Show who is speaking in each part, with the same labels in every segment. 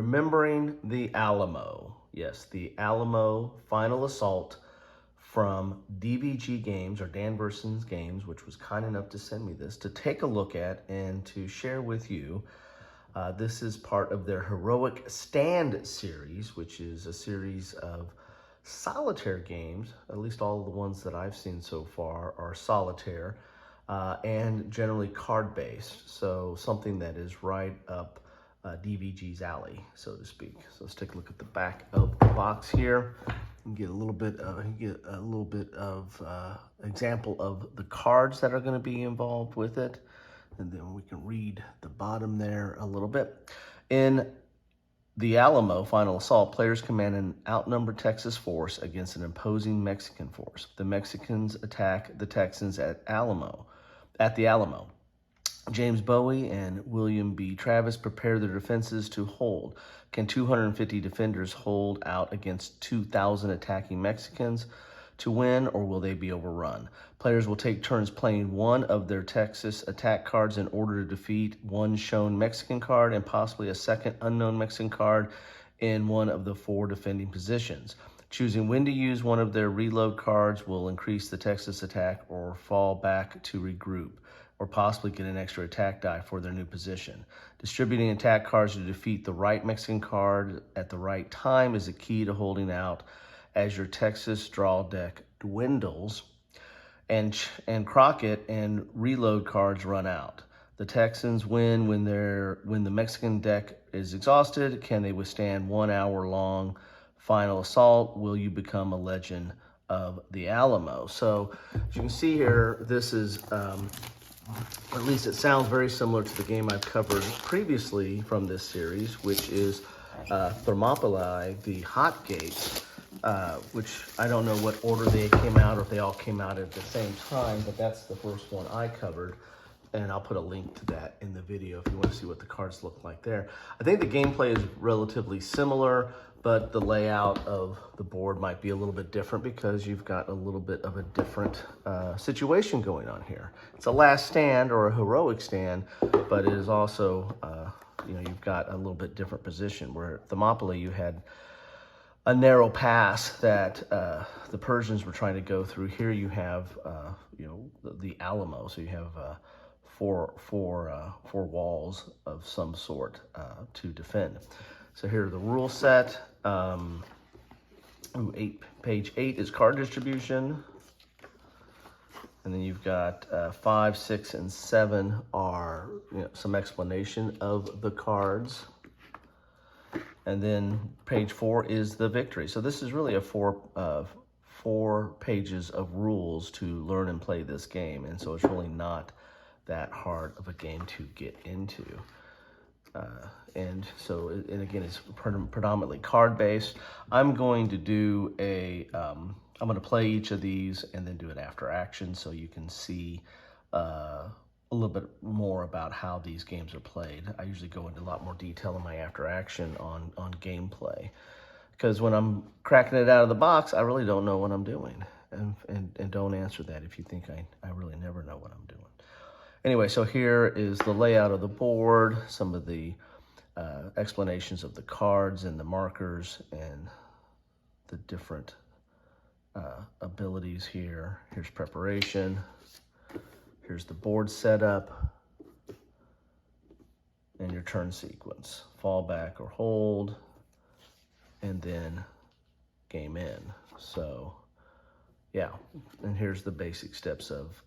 Speaker 1: Remembering the Alamo. Yes, the Alamo Final Assault from DVG Games, or Dan Verson's Games, which was kind enough to send me this to take a look at and to share with you. This is part of their Heroic Stand series, which is a series of solitaire games. At least all of the ones that I've seen so far are solitaire and generally card-based. So something that is right up DVG's alley, so to speak. So let's take a look at the back of the box here and get a little bit of example of the cards that are going to be involved with it, and then we can read the bottom there a little bit. In the Alamo Final Assault, players command an outnumbered Texas force against an imposing Mexican force. The Mexicans attack the Texans at the Alamo. James Bowie and William B. Travis prepare their defenses to hold. Can 250 defenders hold out against 2,000 attacking Mexicans to win, or will they be overrun? Players will take turns playing one of their Texas attack cards in order to defeat one shown Mexican card and possibly a second unknown Mexican card in one of the 4 defending positions. Choosing when to use one of their reload cards will increase the Texas attack or fall back to regroup, or possibly get an extra attack die for their new position. Distributing attack cards to defeat the right Mexican card at the right time is a key to holding out as your Texas draw deck dwindles and Crockett and reload cards run out. The Texans win when the Mexican deck is exhausted. Can they withstand 1 hour long final assault? Will you become a legend of the Alamo? So as you can see here, this is at least it sounds very similar to the game I've covered previously from this series, which is Thermopylae, the Hot Gates, which I don't know what order they came out, or if they all came out at the same time, but that's the first one I covered, and I'll put a link to that in the video if you want to see what the cards look like there. I think the gameplay is relatively similar, but the layout of the board might be a little bit different because you've got a little bit of a different situation going on here. It's a last stand or a heroic stand, but it is also, you've got a little bit different position. Where at Thermopylae, you had a narrow pass that the Persians were trying to go through. Here you have, the Alamo, so you have four walls of some sort to defend. So here are the rule set. Page 8 is card distribution. And then you've got 5, 6, and 7 are some explanation of the cards. And then page 4 is the victory. So this is really a four pages of rules to learn and play this game. And so it's really not that hard of a game to get into. And again, it's predominantly card-based. I'm going to do I'm going to play each of these and then do it after action so you can see a little bit more about how these games are played. I usually go into a lot more detail in my after action on gameplay, because when I'm cracking it out of the box, I really don't know what I'm doing. And don't answer that if you think I really never know what I'm doing. Anyway, so here is the layout of the board, some of the explanations of the cards and the markers and the different abilities here. Here's preparation. Here's the board setup and your turn sequence. Fall back or hold, and then game in. So yeah, and here's the basic steps of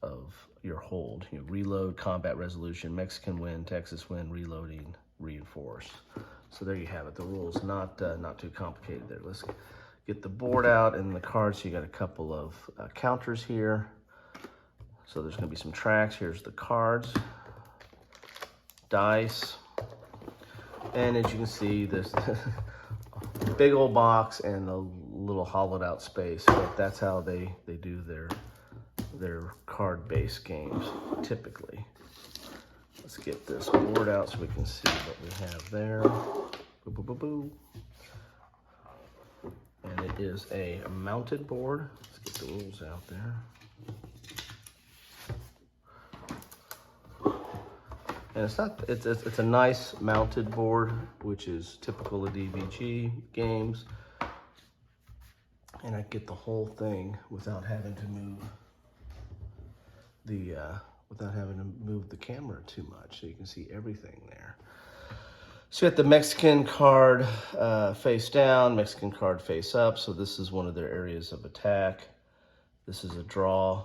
Speaker 1: your hold. Reload, combat resolution, Mexican win, Texas win, reloading, reinforce. So there you have it. The rules not too complicated there. Let's get the board out and the cards. So you got a couple of counters here. So there's going to be some tracks. Here's the cards, dice, and as you can see, this big old box and a little hollowed out space. But that's how they do their card-based games typically. Let's get this board out so we can see what we have there. Boo, boo, boo, boo. And it is a mounted board. Let's get the rules out there. And it's a nice mounted board, which is typical of DVG games. And I get the whole thing without having to move the camera too much, so you can see everything there. So you got the Mexican card face down, Mexican card face up. So this is one of their areas of attack. This is a draw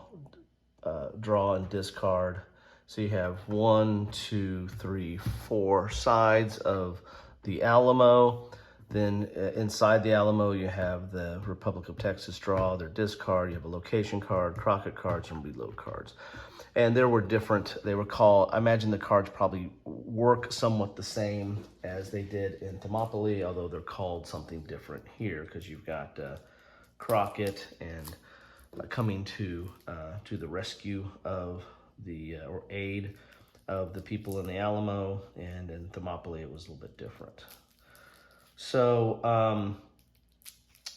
Speaker 1: and discard. So you have 1, 2, 3, 4 sides of the Alamo. Then inside the Alamo, you have the Republic of Texas draw, their discard. You have a location card, Crockett cards, and reload cards. And there were different, they were called, I imagine the cards probably work somewhat the same as they did in Thermopylae, although they're called something different here because you've got Crockett and coming to the rescue of or aid of the people in the Alamo, and in Thermopylae it was a little bit different. So,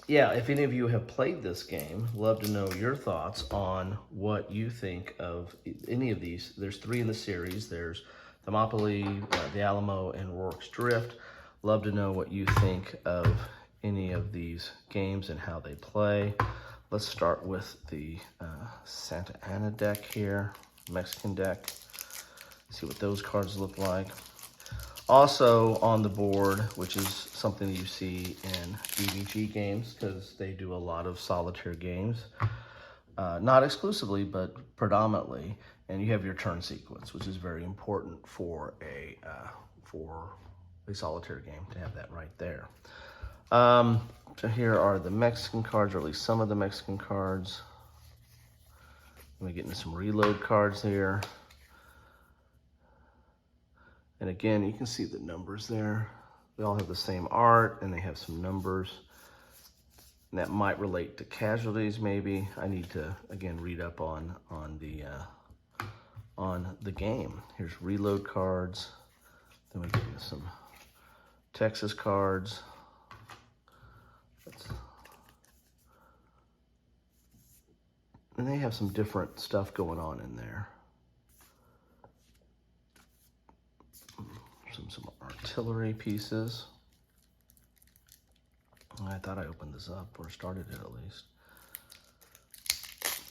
Speaker 1: yeah, if any of you have played this game, love to know your thoughts on what you think of any of these. There's 3 in the series. There's Thermopylae, the Alamo, and Rourke's Drift. Love to know what you think of any of these games and how they play. Let's start with the Santa Ana deck here, Mexican deck. See what those cards look like. Also on the board, which is something that you see in DVG games because they do a lot of solitaire games. Not exclusively, but predominantly. And you have your turn sequence, which is very important for a solitaire game to have that right there. So here are the Mexican cards, or at least some of the Mexican cards. Let me get into some reload cards here. And again, you can see the numbers there. They all have the same art and they have some numbers. And that might relate to casualties maybe. I need to, again, read up on the game. Here's reload cards. Then we get into some Texas cards. And they have some different stuff going on in there. Some artillery pieces. I thought I opened this up, or started it at least.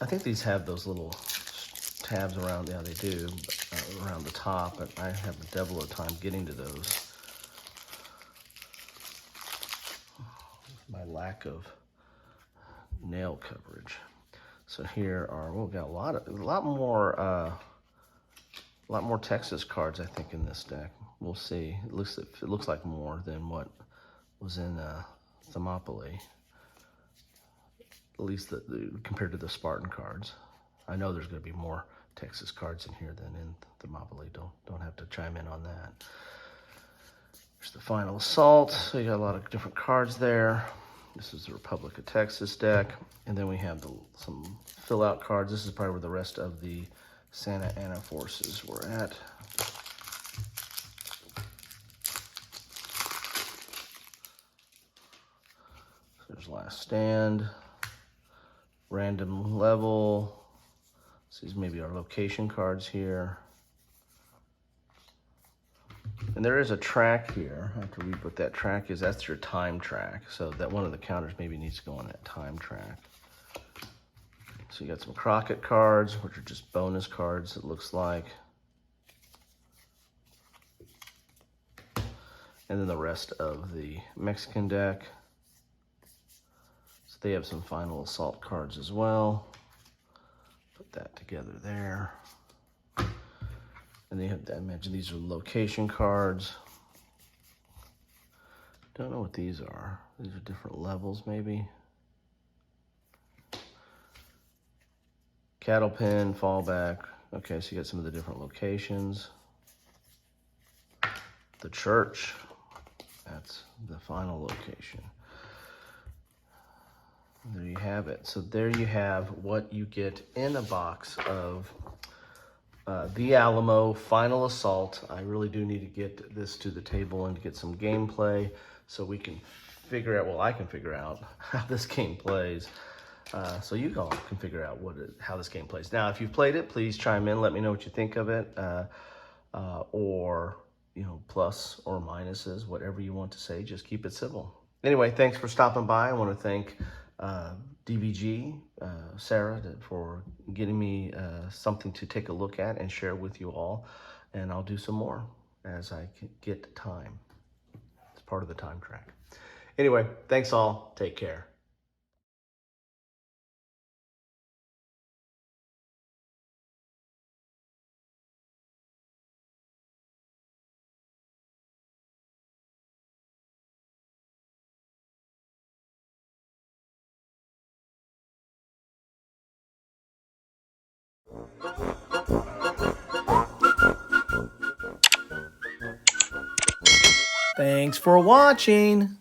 Speaker 1: I think these have those little tabs around, yeah they do, around the top, but I have a devil of a time getting to those. My lack of nail coverage. So here are, we've got a lot more Texas cards, I think, in this deck. We'll see. It looks like more than what was in Thermopylae, at least compared to the Spartan cards. I know there's going to be more Texas cards in here than in Thermopylae. Don't have to chime in on that. There's the Final Assault. So you got a lot of different cards there. This is the Republic of Texas deck, and then we have some fill-out cards. This is probably where the rest of the Santa Ana forces were at. So there's Last Stand, Random Level. So these maybe our location cards here. And there is a track here. I have to read what that track is. That's your time track. So that one of the counters maybe needs to go on that time track. So you got some Crockett cards, which are just bonus cards, it looks like. And then the rest of the Mexican deck. So they have some Final Assault cards as well. Put that together there. And they have, I imagine these are location cards. Don't know what these are. These are different levels maybe. Cattle pen, fallback. Okay, so you got some of the different locations. The church, that's the final location. There you have it. So there you have what you get in a box of the Alamo Final Assault. I really do need to get this to the table and to get some gameplay so we can figure out, well, I can figure out how this game plays. So you all can figure out how this game plays. Now, if you've played it, please chime in. Let me know what you think of it. or plus or minuses, whatever you want to say. Just keep it civil. Anyway, thanks for stopping by. I want to thank DVG, Sarah, for getting me something to take a look at and share with you all. And I'll do some more as I get time. It's part of the time track. Anyway, thanks all. Take care. Thanks for watching.